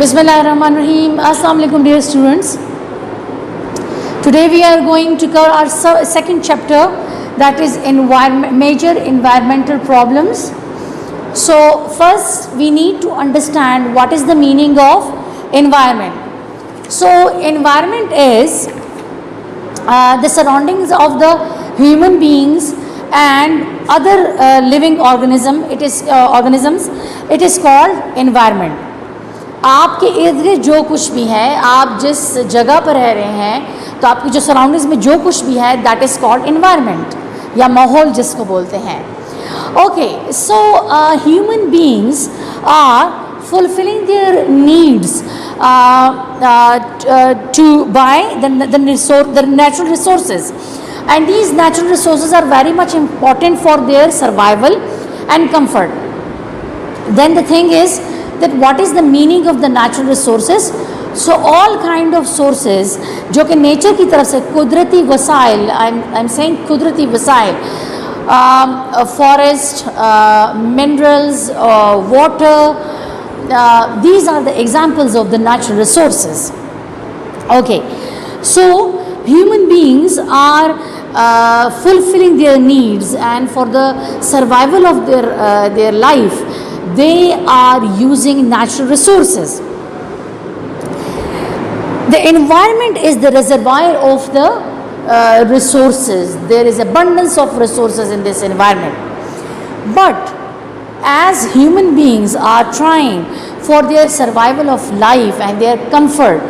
Bismillahirrahmanirrahim. Assalamu alaikum dear students. Today we are going to cover our second chapter, that is major environmental problems. So first we need to understand what is the meaning of environment. So environment is the surroundings of the human beings and other living organisms. It is called environment. आपके इर्द गिर्द जो कुछ भी है, आप जिस जगह पर रह रहे हैं, तो आपकी जो सराउंडिंग्स में जो कुछ भी है, दैट इज़ कॉल्ड एनवायरनमेंट या माहौल जिसको बोलते हैं. Okay, so human beings are fulfilling their needs to buy the natural resources, and these natural resources are very much important for their survival and comfort. Then the thing is that what is the meaning of the natural resources? So all kind of sources जो कि nature की तरफ से कुदरती वसाइल, I'm saying कुदरती वसाइल, forest, minerals, water, these are the examples of the natural resources. Okay, so human beings are fulfilling their needs, and for the survival of their life they are using natural resources. The environment is the reservoir of the resources. There is abundance of resources in this environment, but as human beings are trying for their survival of life and their comfort,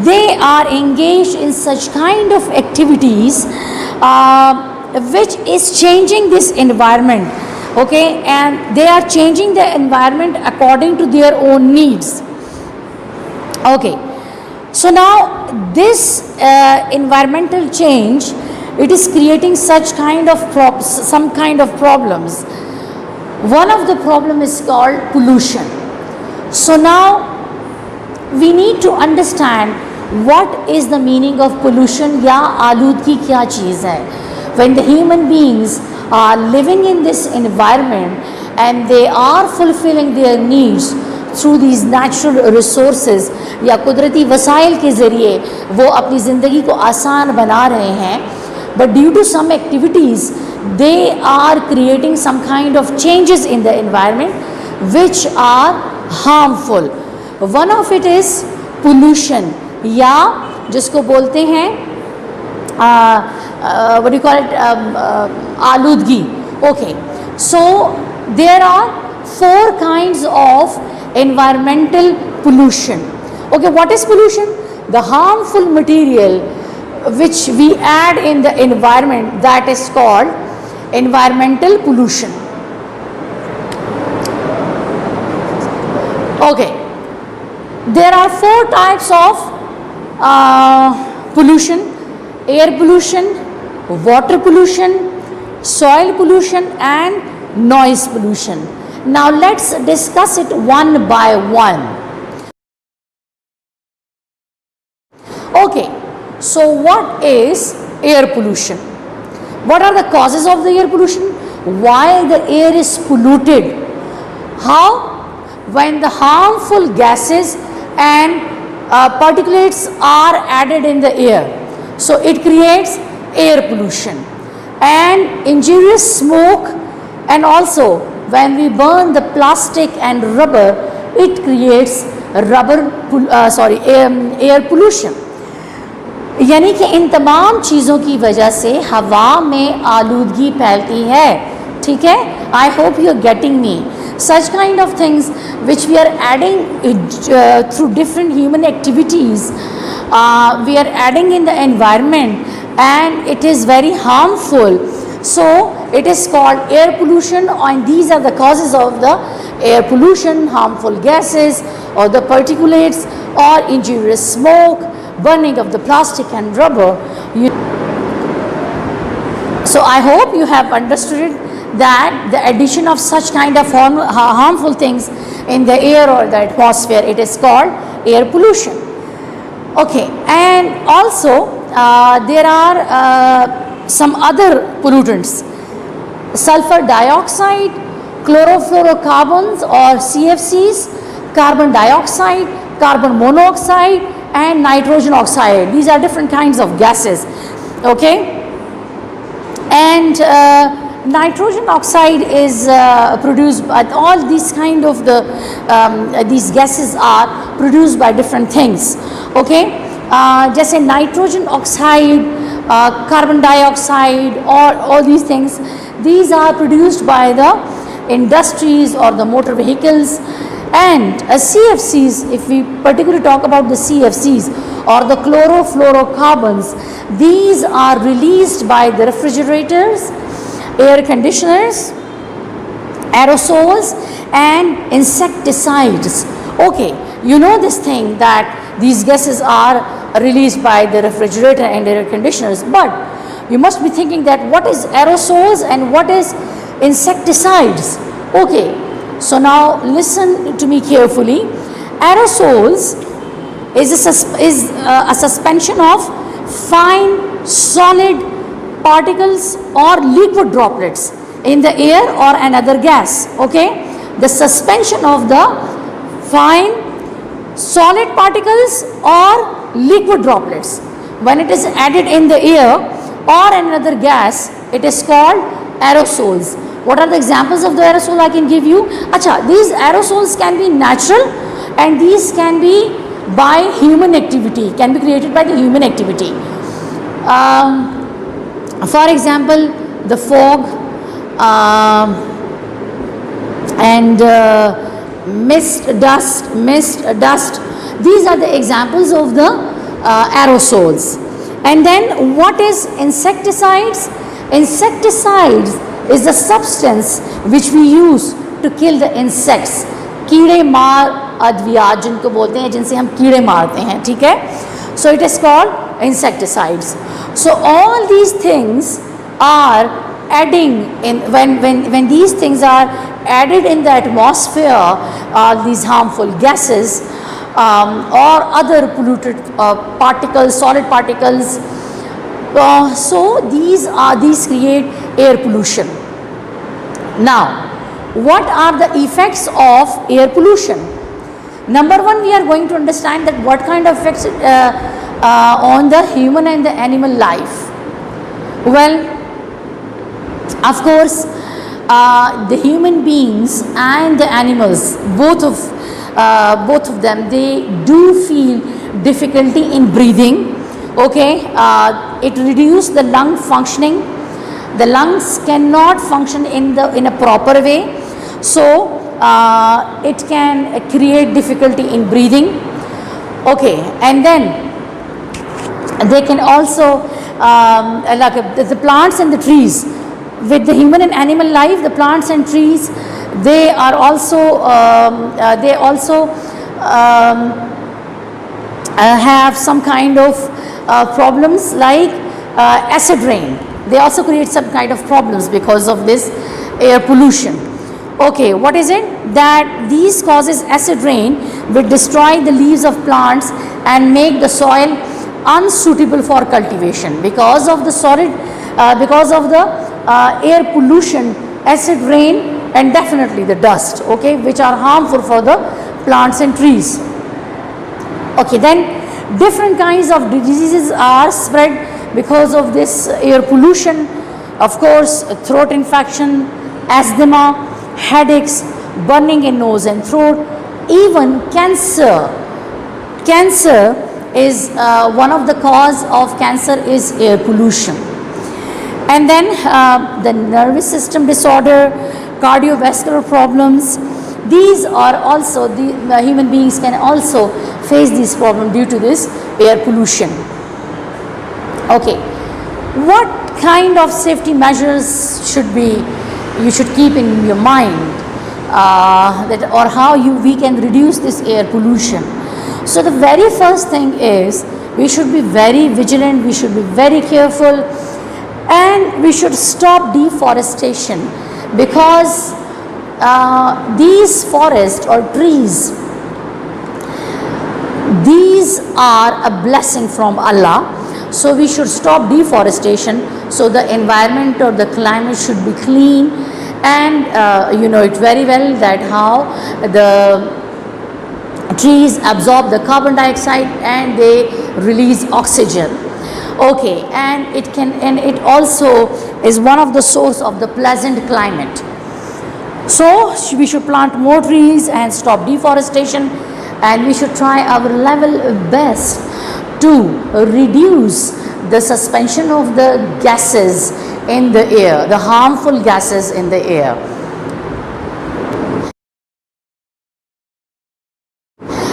they are engaged in such kind of activities which is changing this environment. Okay, and they are changing the environment according to their own needs. Okay, so now this environmental change, it is creating such kind of some kind of problems. One of the problem is called pollution. So now we need to understand what is the meaning of pollution या आलूदगी क्या चीज़ है. When the human beings are living in this environment and they are fulfilling their needs through these natural resources या कुदरती वसाइल के ज़रिए वो अपनी ज़िंदगी को आसान बना रहे हैं, but due to some activities they are creating some kind of changes in the environment which are harmful. One of it is pollution या जिसको बोलते हैं what do you call it, aludgi. Okay, so there are 4 kinds of environmental pollution. Okay, what is pollution? The harmful material which we add in the environment, that is called environmental pollution. Okay, there are 4 types of pollution: air pollution, water pollution, soil pollution, and noise pollution. Now let's discuss it one by one. Okay, so what is air pollution? What are the causes of the air pollution? Why the air is polluted? How? When the harmful gases and particulates are added in the air, so it creates air pollution. And injurious smoke, and also when we burn the plastic and rubber, it creates air pollution. यानी कि इन तमाम चीज़ों की वजह से हवा में आलूदगी फैलती है. ठीक है, I hope you are getting me. Such kind of things which we are adding through different human activities, we are adding in the environment, and it is very harmful. So it is called air pollution, and these are the causes of the air pollution: harmful gases or the particulates, or injurious smoke, burning of the plastic and rubber. So I hope you have understood that the addition of such kind of harmful things in the air or the atmosphere, it is called air pollution. Okay, and also there are some other pollutants: sulfur dioxide, chlorofluorocarbons or CFCs, carbon dioxide, carbon monoxide and nitrogen oxide. These are different kinds of gases, okay? And nitrogen oxide is produced by all these kind of these gases are produced by different things, okay? Just say nitrogen oxide, carbon dioxide, or all these things, these are produced by the industries or the motor vehicles. And CFCs, if we particularly talk about the CFCs or the chlorofluorocarbons, these are released by the refrigerators, air conditioners, aerosols and insecticides. Okay, you know this thing that these gases are released by the refrigerator and air conditioners, but you must be thinking that what is aerosols and what is insecticides. Okay, so now listen to me carefully. Aerosols is a suspension of fine solid particles or liquid droplets in the air or another gas, okay? The suspension of the fine solid particles or liquid droplets. When it is added in the air or another gas, it is called aerosols. What are the examples of the aerosol I can give you? Acha, these aerosols can be natural and these can be by human activity, can be created by the human activity. For example, the fog and mist, dust. These are the examples of the aerosols. And then what is insecticides? Insecticides is the substance which we use to kill the insects. कीड़े मार अद्विया जिनको बोलते हैं, जिनसे हम कीड़े मारते हैं, ठीक है? So it is called insecticides. So all these things are adding in when these things are added in the atmosphere, these harmful gases or other polluted particles, solid particles. So these create air pollution. Now, what are the effects of air pollution? Number one, we are going to understand that what kind of effects on the human and the animal life. Well, of course, the human beings and the animals, both of them, they do feel difficulty in breathing. Okay, it reduces the lung functioning. The lungs cannot function in a proper way, so it can create difficulty in breathing. Okay, and then they can also like the plants and the trees. With the human and animal life, the plants and trees, they are also have some kind of problems like acid rain. They also create some kind of problems because of this air pollution. Okay, what is it? That these causes acid rain will destroy the leaves of plants and make the soil unsuitable for cultivation because of the solid, because of the air pollution, acid rain, and definitely the dust, okay, which are harmful for the plants and trees. Okay, then different kinds of diseases are spread because of this air pollution. Of course, throat infection, asthma, headaches, burning in nose and throat, even cancer. Cancer is one of the cause of cancer is air pollution. And then the nervous system disorder, cardiovascular problems, these are also, the human beings can also face these problems due to this air pollution. Okay, what kind of safety measures you should keep in your mind, that or how we can reduce this air pollution? So the very first thing is we should be very vigilant, we should be very careful, and we should stop deforestation, because these forests or trees, these are a blessing from Allah. So we should stop deforestation, so the environment or the climate should be clean. And you know it very well that how the trees absorb the carbon dioxide and they release oxygen. Okay, and it also is one of the source of the pleasant climate. So we should plant more trees and stop deforestation, and we should try our level best to reduce the suspension of the gases in the air, the harmful gases in the air.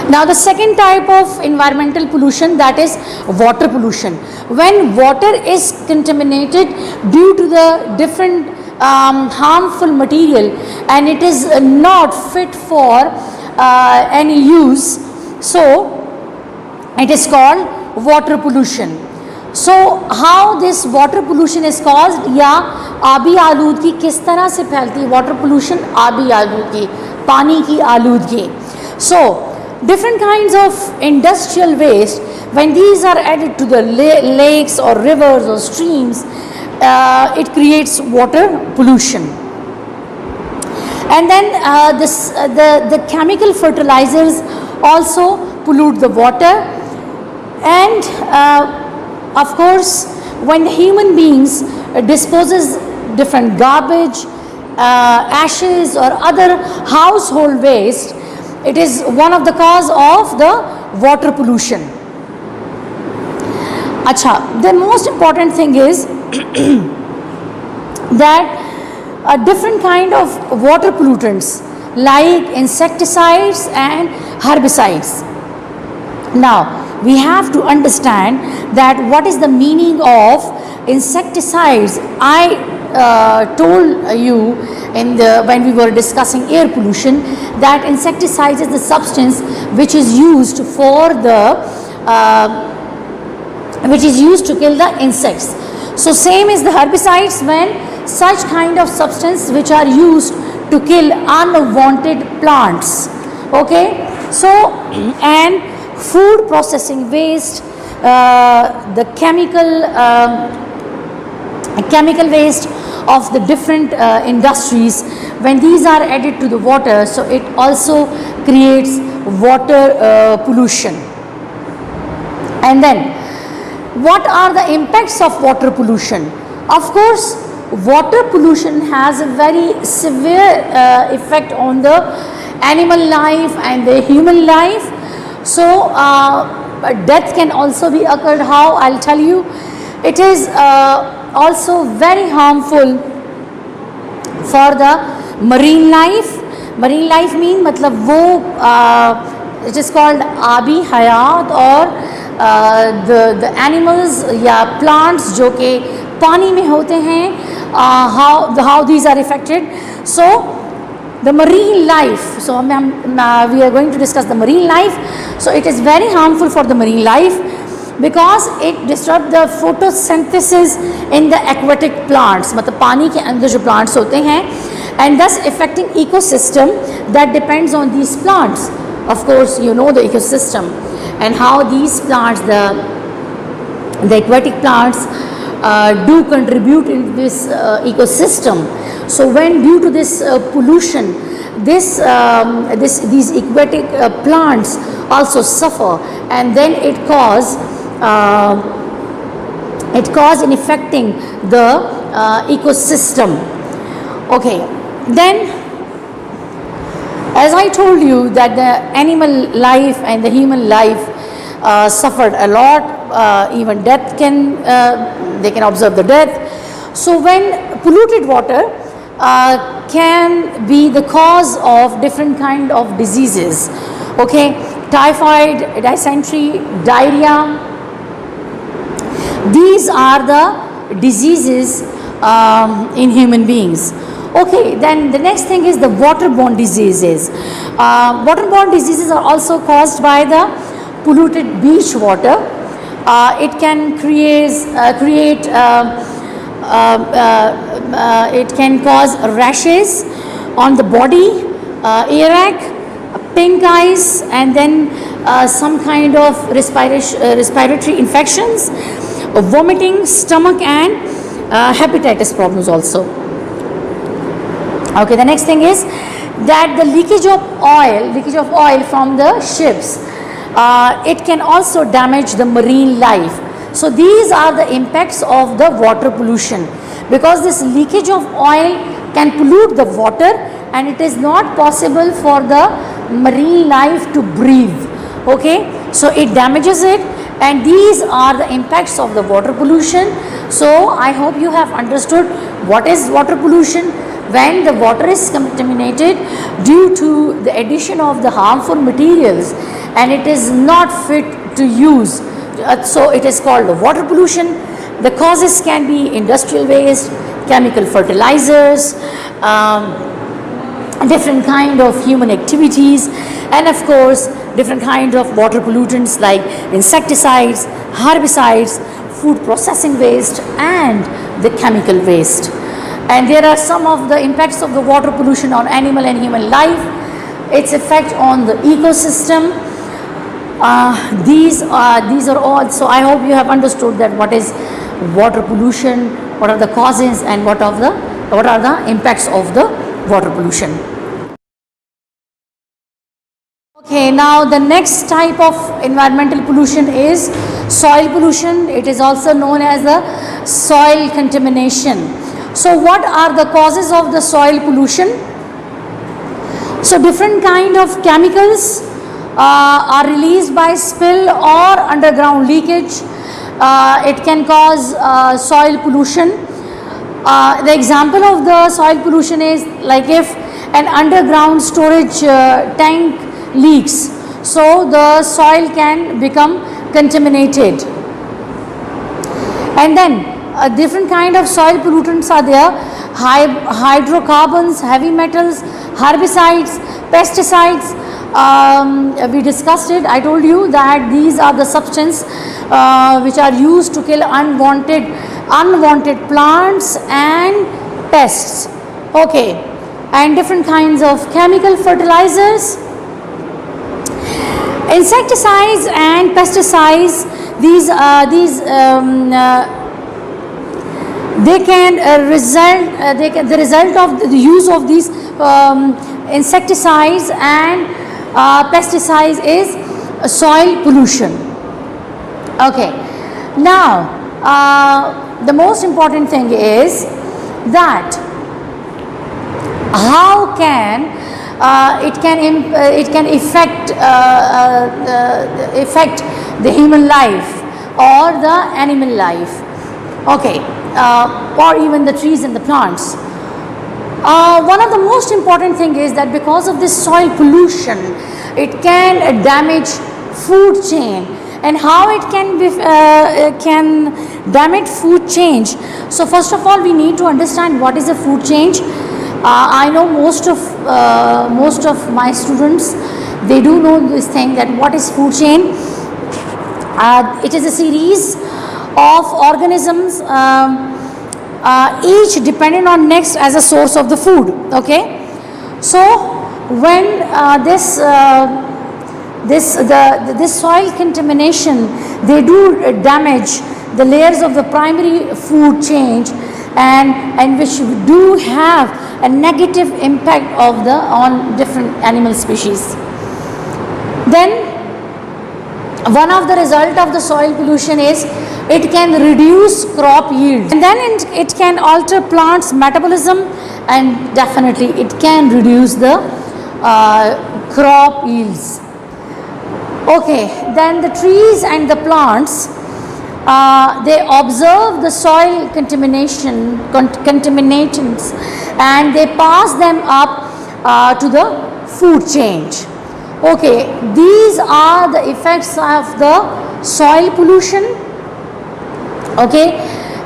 Now the second type of environmental pollution, that is water pollution. When water is contaminated due to the different harmful material and it is not fit for any use, so it is called water pollution. So how this water pollution is caused, या आबी आलूदगी किस तरह से फैलती है? Water pollution, आबी आलूदगी, पानी की आलूदगी. So different kinds of industrial waste, when these are added to the lakes or rivers or streams, it creates water pollution. And then the chemical fertilizers also pollute the water. And of course, when human beings disposes different garbage, ashes or other household waste, it is one of the cause of the water pollution. Acha, the most important thing is that a different kind of water pollutants like insecticides and herbicides. Now we have to understand that what is the meaning of insecticides. I told you when we were discussing air pollution that insecticides is the substance which is used for the which is used to kill the insects. So same is the herbicides, when such kind of substance which are used to kill unwanted plants. Okay, so and food processing waste, the chemical waste of the different industries, when these are added to the water, so it also creates water pollution. And then what are the impacts of water pollution? Of course, water pollution has a very severe effect on the animal life and the human life. So death can also be occurred. How? I'll tell you. It is also very harmful for the marine life. Marine life mean मतलब वो it is called आबी हयात, और the animals या plants जो कि पानी में होते हैं, how these are affected. So the marine life, so we are going to discuss the marine life. So it is very harmful for the marine life because it disrupts the photosynthesis in the aquatic plants, मतलब पानी के अंदर जो plants होते हैं, and thus affecting ecosystem that depends on these plants. Of course, you know the ecosystem and how these plants, the aquatic plants do contribute in this ecosystem. So when due to this pollution, these aquatic plants also suffer, and then it cause in affecting the ecosystem. Okay, then as I told you that the animal life and the human life suffered a lot, even death they can observe the death. So when polluted water can be the cause of different kind of diseases. Okay, typhoid, dysentery, diarrhea, these are the diseases in human beings. Okay, then the next thing is the waterborne diseases. Waterborne diseases are also caused by the polluted beach water. It can it can cause rashes on the body, earache, pink eyes, and then some kind of respiratory infections, vomiting, stomach, and hepatitis problems also. Okay, the next thing is that the leakage of oil from the ships, it can also damage the marine life. So these are the impacts of the water pollution, because this leakage of oil can pollute the water and it is not possible for the marine life to breathe. Okay, so it damages it, and these are the impacts of the water pollution. So I hope you have understood what is water pollution. When the water is contaminated due to the addition of the harmful materials and it is not fit to use, so it is called water pollution. The causes can be industrial waste, chemical fertilizers, different kind of human activities, and of course different kind of water pollutants like insecticides, herbicides, food processing waste, and the chemical waste. And there are some of the impacts of the water pollution on animal and human life, its effect on the ecosystem. These are all. So I hope you have understood that what is water pollution, what are the causes, and what are the impacts of the water pollution. Okay, now the next type of environmental pollution is soil pollution. It is also known as the soil contamination. So what are the causes of the soil pollution? So different kind of chemicals are released by spill or underground leakage. It can cause soil pollution. The example of the soil pollution is like if an underground storage tank leaks, so the soil can become contaminated. And then different kind of soil pollutants are there: hydrocarbons, heavy metals, herbicides, pesticides. We discussed it. I told you that these are the substances which are used to kill unwanted plants and pests. Okay, and different kinds of chemical fertilizers, insecticides and pesticides. They can the result of the use of these insecticides and pesticides is soil pollution. Okay, now the most important thing is that how can it can affect the human life or the animal life. Okay, or even the trees and the plants. One of the most important thing is that because of this soil pollution, it can damage food chain. And how it can damage food chain? So first of all, we need to understand what is a food chain. I know most of my students, they do know this thing, that what is food chain. It is a series of organisms, each dependent on next as a source of the food. Okay, so when this soil contamination, they do damage the layers of the primary food chain, and which do have a negative impact on different animal species. Then one of the result of the soil pollution is it can reduce crop yield, and then it can alter plants metabolism, and definitely it can reduce the crop yields. Okay, then the trees and the plants, they observe the soil contaminations and they pass them up to the food chain. Okay, these are the effects of the soil pollution. Okay,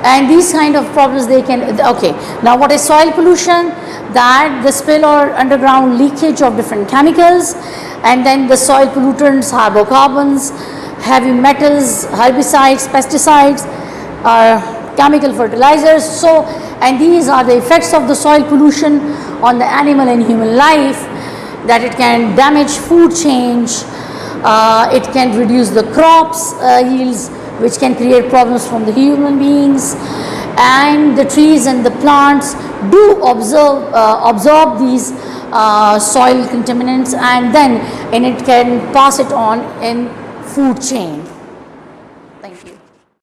and these kind of problems they can. Okay, now what is soil pollution? That the spill or underground leakage of different chemicals, and then the soil pollutants, hydrocarbons, heavy metals, herbicides, pesticides, chemical fertilizers. So, and these are the effects of the soil pollution on the animal and human life, that it can damage food chain, it can reduce the crops yields, which can create problems from the human beings, and the trees and the plants do absorb these soil contaminants, and then it can pass it on in food chain. Thank you.